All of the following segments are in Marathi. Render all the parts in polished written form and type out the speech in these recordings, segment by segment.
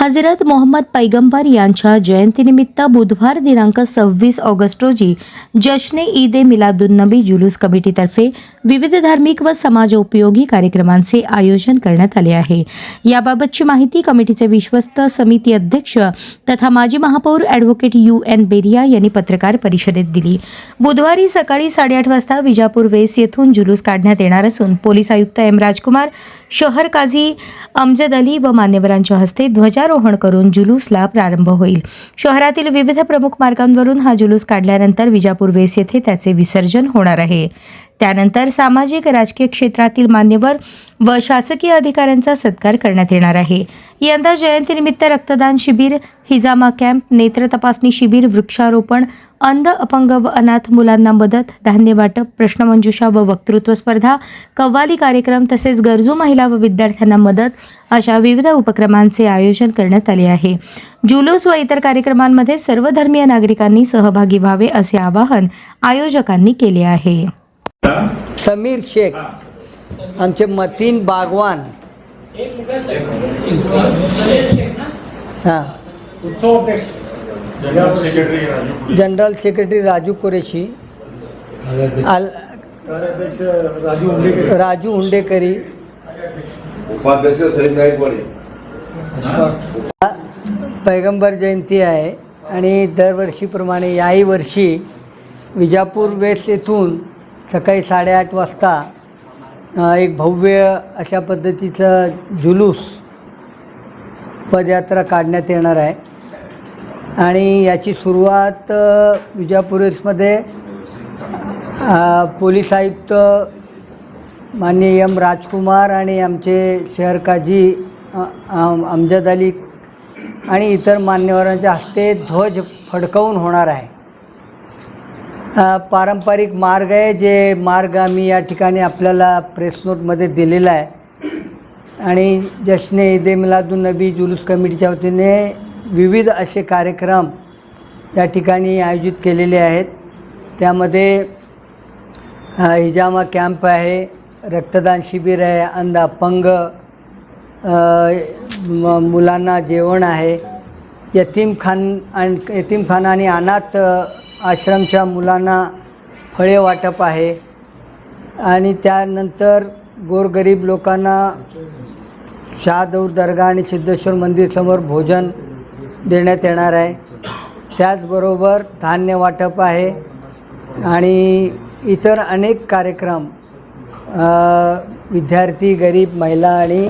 हजरत मोहम्मद पैगंबर यांच्या जयंतीनिमित्त बुधवार दिनांक 26 ऑगस्ट रोजी जश्ने ईद ए मिलादुन्नबी जुलूस कमिटीतर्फे विविध धार्मिक व समाजोपयोगी कार्यक्रमांचे आयोजन करण्यात आले आहे। याबाबतची माहिती कमिटीचे विश्वस्त समिती अध्यक्ष तथा माजी महापौर ॲडव्होकेट UN बेरिया यांनी पत्रकार परिषदेत दिली। बुधवारी सकाळी 8:30 वाजता विजापूर वेस येथून जुलूस काढण्यात येणार असून पोलीस आयुक्त M राजकुमार, शहर काझी अमजद अली व मान्यवरांच्या हस्ते ध्वजारोहण करून जुलूसला प्रारंभ होईल। शहरातील विविध प्रमुख मार्गांवरून हा जुलूस काढल्यानंतर विजापूर वेस येथे त्याचे विसर्जन होणार आहे। त्यानंतर सामाजिक राजकीय क्षेत्रातील मान्यवर व शासकीय अधिकाऱ्यांचा सत्कार करण्यात येणार आहे। यंदा जयंतीनिमित्त रक्तदान शिबिर, हिजामा कॅम्प, नेत्र तपासणी शिबिर, वृक्षारोपण, अंध, अपंग व अनाथ मुलांना मदत, धान्य वाटप, प्रश्नमंजुषा व वक्तृत्व स्पर्धा, कव्वाली कार्यक्रम तसेच गरजू महिला व विद्यार्थ्यांना मदत अशा विविध उपक्रमांचे आयोजन करण्यात आले आहे। जुलूस व इतर कार्यक्रमांमध्ये सर्व धर्मीय नागरिकांनी सहभागी व्हावे असे आवाहन आयोजकांनी केले आहे। समीर शेख, आमचे मतीन बागवान, जनरल सेक्रेटरी राजू कुरेशी, राजू हुंडेकरी, उपाध्यक्ष सलीम नाईकवाडी। पैगंबर जयंती आहे आणि दरवर्षीप्रमाणे याही वर्षी विजापूर वेस येथून सकाळी 8:30 वाजता एक भव्य अशा पद्धतीचं जुलूस पदयात्रा काढण्यात येणार आहे आणि याची सुरुवात विजापूर वेसमध्ये पोलीस आयुक्त माननीय M राजकुमार आणि आमचे शहर काझी अमजद अली आणि इतर मान्यवरांच्या हस्ते ध्वज फडकवून होणार आहे। पारंपरिक मार्ग आहे, जे मार्ग आम्ही या ठिकाणी आपल्याला प्रेस नोटमध्ये दिलेला आहे आणि जश्ने ईद ए मिलादुन्नबी जुलूस कमिटीच्या वतीने विविध असे कार्यक्रम या ठिकाणी आयोजित केलेले आहेत। त्यामध्ये हिजामा कॅम्प आहे, रक्तदान शिबिर आहे, अंध, अपंग मुलांना जेवण आहे, यतीमखाना आणि अनाथ आश्रमच्या मुलांना फळे वाटप आहे आणि त्यानंतर गोरगरीब लोकांना शाहदौर दर्गा आणि सिद्धेश्वर मंदिर समोर भोजन देण्यात येणार आहे। त्याचबरोबर धान्य वाटप आहे आणि इतर अनेक कार्यक्रम विद्यार्थी, गरीब महिला आणि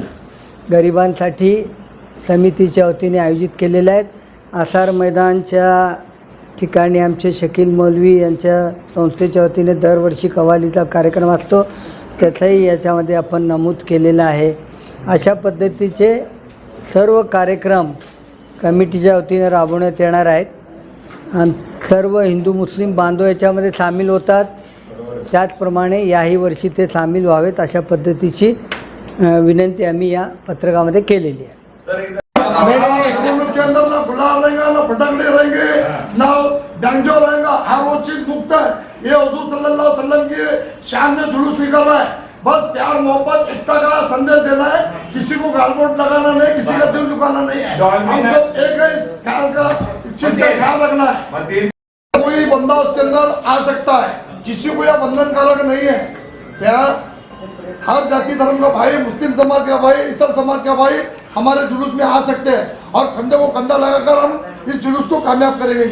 गरिबांसाठी समितीच्या वतीने आयोजित केलेले आहेत। आसार मैदानच्या ठिकाणी आमचे शकील मौलवी यांच्या संस्थेच्या वतीने दरवर्षी कव्वालीचा कार्यक्रम असतो, त्याचाही याच्यामध्ये आपण नमूद केलेलं आहे। अशा पद्धतीचे सर्व कार्यक्रम कमिटीच्या वतीने राबवण्यात येणार आहेत। सर्व हिंदू मुस्लिम बांधव याच्यामध्ये सामील होतात, त्याचप्रमाणे याही वर्षी ते सामील व्हावेत अशा पद्धतीची विनंती आम्ही या पत्रकामध्ये केलेली आहे। के अंदर ना गुलाब रहेगा, ना फटकड़े रहेंगे, ना बैंजो रहेगा, हर वो चीज मुक्त है। ये हुजूर सल्लल्लाहु अलैहि वसल्लम की शान में जुलूस निकल रहा है। बस प्यार, मोहब्बत, एकता का संदेश देना है, किसी को गालमोट लगाना नहीं, किसी का दिल दुखाना नहीं है। हम सब एक है, इस ख्याल का, इस चीज का ख्याल रखना है। कोई बंदा उसके अंदर आ सकता है, किसी को यह बंधनकारक नहीं है। प्यार, हर जाति धर्म का भाई, मुस्लिम समाज का भाई, इतर समाज का भाई हमारे जुलूस में आ सकते हैं और कंधे को कंधा लगाकर हम इस जुलूस को कामयाब करेंगे।